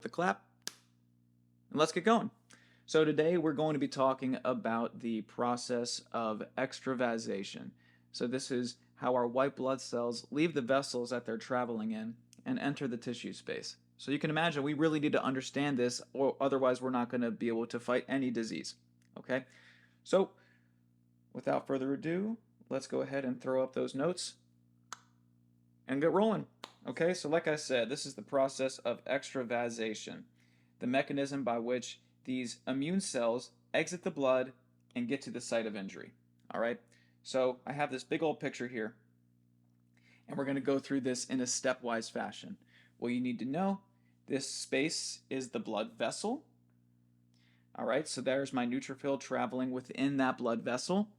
the clap, and let's get going. So today we're going to be talking about the process of extravasation. So this is how our white blood cells leave the vessels that they're traveling in and enter the tissue space. So you can imagine we really need to understand this, or otherwise we're not going to be able to fight any disease. Okay? So without further ado, let's go ahead and throw up those notes and get rolling. Okay, so like I said, this is the process of extravasation, the mechanism by which these immune cells exit the blood and get to the site of injury. All right, so I have this big old picture here, and we're going to go through this in a stepwise fashion. What you need to know, this space is the blood vessel. All right, so there's my neutrophil traveling within that blood vessel,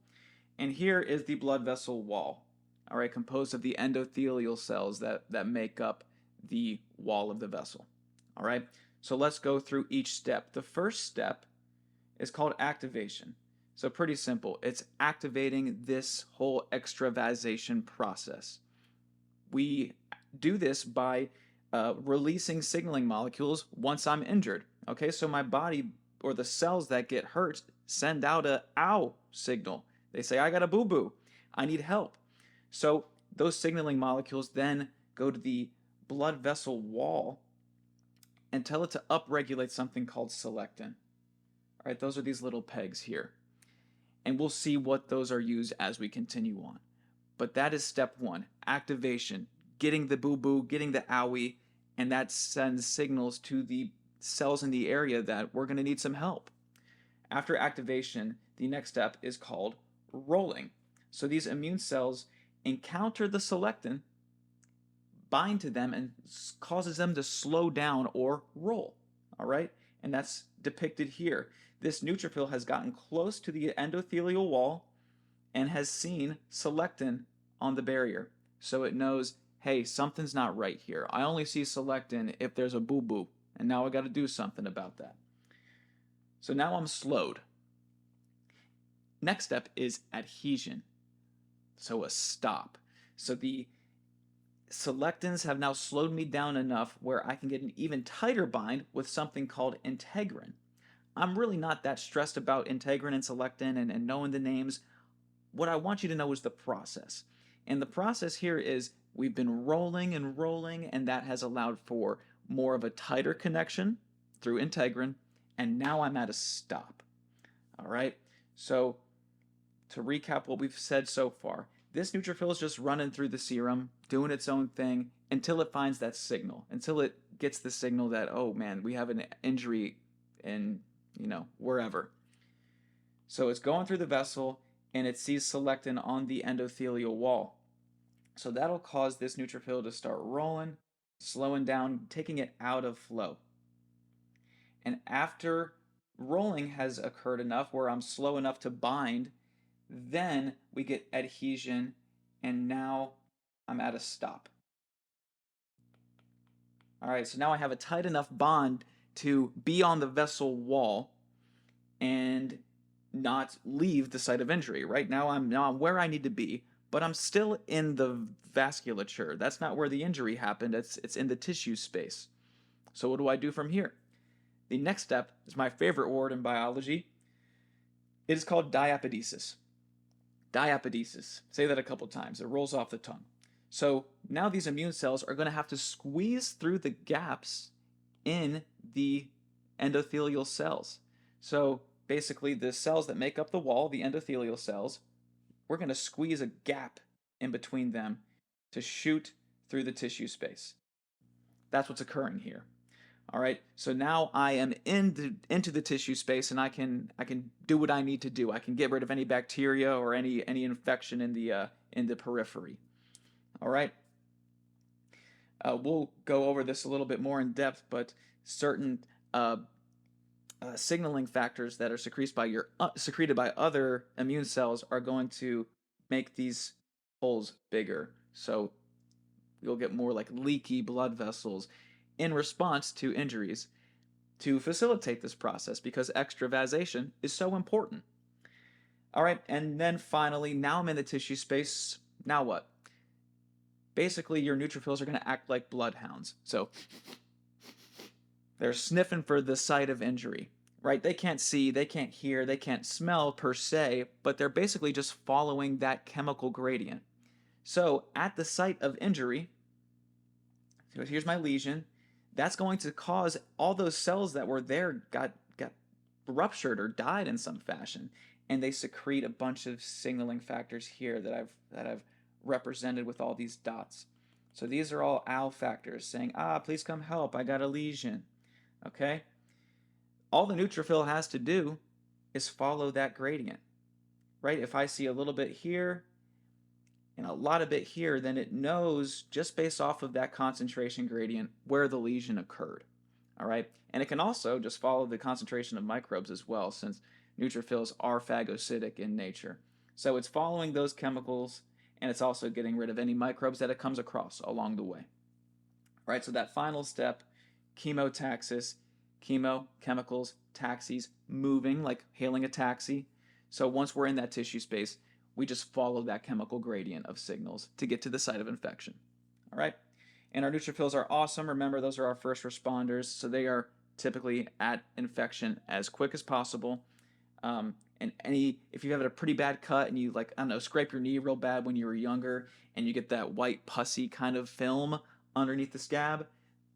and here is the blood vessel wall. All right, composed of the endothelial cells that make up the wall of the vessel. All right, so let's go through each step. The first step is called activation. So pretty simple. It's activating this whole extravasation process. We do this by releasing signaling molecules once I'm injured. Okay, so my body or the cells that get hurt send out a ow signal. They say, I got a boo-boo. I need help. So those signaling molecules then go to the blood vessel wall and tell it to upregulate something called selectin. All right, those are these little pegs here. And we'll see what those are used as we continue on. But that is step one, activation, getting the boo-boo, getting the owie, and that sends signals to the cells in the area that we're going to need some help. After activation, the next step is called rolling. So these immune cells encounter the selectin, bind to them, and causes them to slow down or roll. All right, and that's depicted here. This neutrophil has gotten close to the endothelial wall and has seen selectin on the barrier. So it knows, hey, something's not right here. I only see selectin if there's a boo-boo, and now I got to do something about that. So now I'm slowed. Next step is adhesion. So a stop. So the selectins have now slowed me down enough where I can get an even tighter bind with something called integrin. I'm really not that stressed about integrin and selectin and knowing the names. What I want you to know is the process. And the process here is we've been rolling, and that has allowed for more of a tighter connection through integrin, and now I'm at a stop. All right? So to recap what we've said so far, this neutrophil is just running through the serum, doing its own thing until it finds that signal, until it gets the signal that, oh man, we have an injury in, wherever. So it's going through the vessel and it sees selectin on the endothelial wall. So that'll cause this neutrophil to start rolling, slowing down, taking it out of flow. And after rolling has occurred enough where I'm slow enough to bind, then we get adhesion, and now I'm at a stop. All right, so now I have a tight enough bond to be on the vessel wall and not leave the site of injury. Right now I'm where I need to be, but I'm still in the vasculature. That's not where the injury happened. It's in the tissue space. So what do I do from here? The next step is my favorite word in biology. It is called diapedesis. Diapedesis. Say that a couple times. It rolls off the tongue. So now these immune cells are going to have to squeeze through the gaps in the endothelial cells. So basically the cells that make up the wall, the endothelial cells, we're going to squeeze a gap in between them to shoot through the tissue space. That's what's occurring here. All right, so now I am into the tissue space, and I can do what I need to do. I can get rid of any bacteria or any infection in the periphery. All right, we'll go over this a little bit more in depth, but certain signaling factors that are secreted by other immune cells are going to make these holes bigger. So you'll get more like leaky blood vessels in response to injuries to facilitate this process, because extravasation is so important. All right, and then finally, now I'm in the tissue space. Now what? Basically, your neutrophils are going to act like bloodhounds. So They're sniffing for the site of injury, right? They can't see, they can't hear, they can't smell per se, but they're basically just following that chemical gradient. So at the site of injury, so here's my lesion, that's going to cause all those cells that were there got ruptured or died in some fashion, and they secrete a bunch of signaling factors here that I've represented with all these dots. So these are all AL factors saying, please come help, I got a lesion. Okay? All the neutrophil has to do is follow that gradient, right? If I see a little bit here and a lot of it here, then it knows just based off of that concentration gradient where the lesion occurred. All right. And it can also just follow the concentration of microbes as well, since neutrophils are phagocytic in nature. So it's following those chemicals, and it's also getting rid of any microbes that it comes across along the way. All right. So that final step, chemotaxis, chemo, chemicals, taxis, moving, like hailing a taxi. So once we're in that tissue space, we just follow that chemical gradient of signals to get to the site of infection. All right. And our neutrophils are awesome. Remember, those are our first responders, so they are typically at infection as quick as possible. And if you have a pretty bad cut and you, like, I don't know, scrape your knee real bad when you were younger and you get that white pussy kind of film underneath the scab,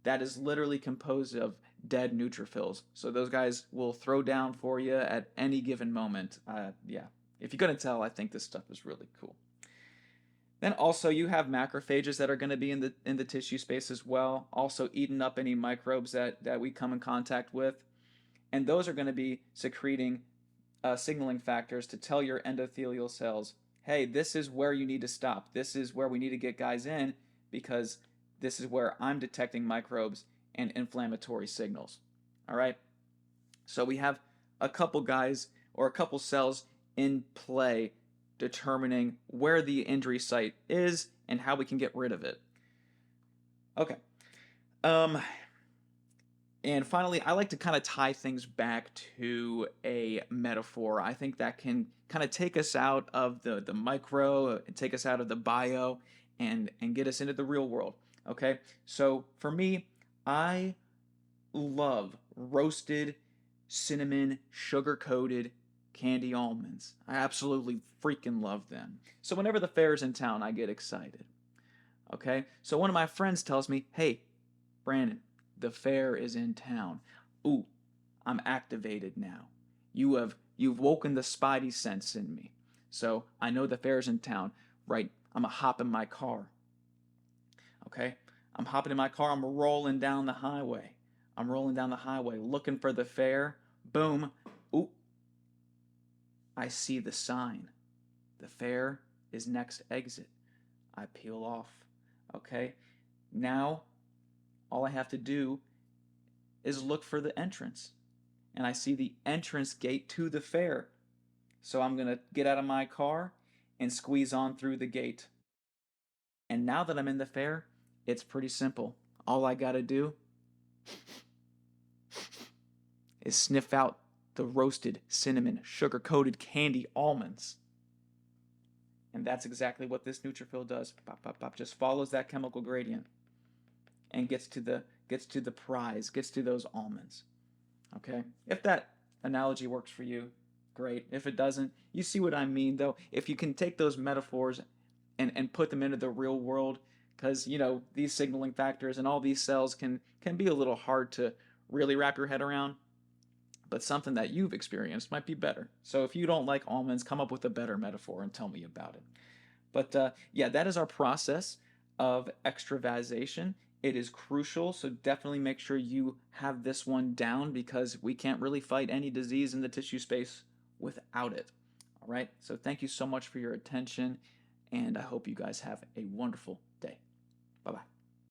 that is literally composed of dead neutrophils. So those guys will throw down for you at any given moment. Yeah, if you couldn't tell, I think this stuff is really cool. Then also you have macrophages that are going to be in the tissue space as well, also eating up any microbes that we come in contact with, and those are going to be secreting signaling factors to tell your endothelial cells, hey, this is where you need to stop. This is where we need to get guys in because this is where I'm detecting microbes and inflammatory signals. All right. So we have a couple guys or a couple cells in play determining where the injury site is and how we can get rid of it. Okay. And finally, I like to kind of tie things back to a metaphor. I think that can kind of take us out of the micro, take us out of the bio, and get us into the real world. Okay, so for me, I love roasted cinnamon sugar coated candy almonds. I absolutely freaking love them. So whenever the fair's in town, I get excited. Okay, so one of my friends tells me, "Hey, Brandon, the fair is in town. Ooh, I'm activated now. You've woken the spidey sense in me. So I know the fair's in town. Right, I'm a hop in my car. Okay, I'm hopping in my car. I'm rolling down the highway. I'm rolling down the highway looking for the fair. Boom. Ooh, I see the sign. The fair is next exit. I peel off. Okay, now all I have to do is look for the entrance. And I see the entrance gate to the fair. So I'm going to get out of my car and squeeze on through the gate. And now that I'm in the fair, it's pretty simple. All I got to do is sniff out the roasted cinnamon sugar coated candy almonds. And that's exactly what this neutrophil does. Pop, pop, pop, just follows that chemical gradient and gets to the prize, gets to those almonds. Okay? If that analogy works for you, great. If it doesn't, you see what I mean though. If you can take those metaphors and put them into the real world, because these signaling factors and all these cells can be a little hard to really wrap your head around, but something that you've experienced might be better. So if you don't like almonds, come up with a better metaphor and tell me about it. But yeah, that is our process of extravasation. It is crucial, so definitely make sure you have this one down because we can't really fight any disease in the tissue space without it. All right, so thank you so much for your attention, and I hope you guys have a wonderful day. Bye-bye.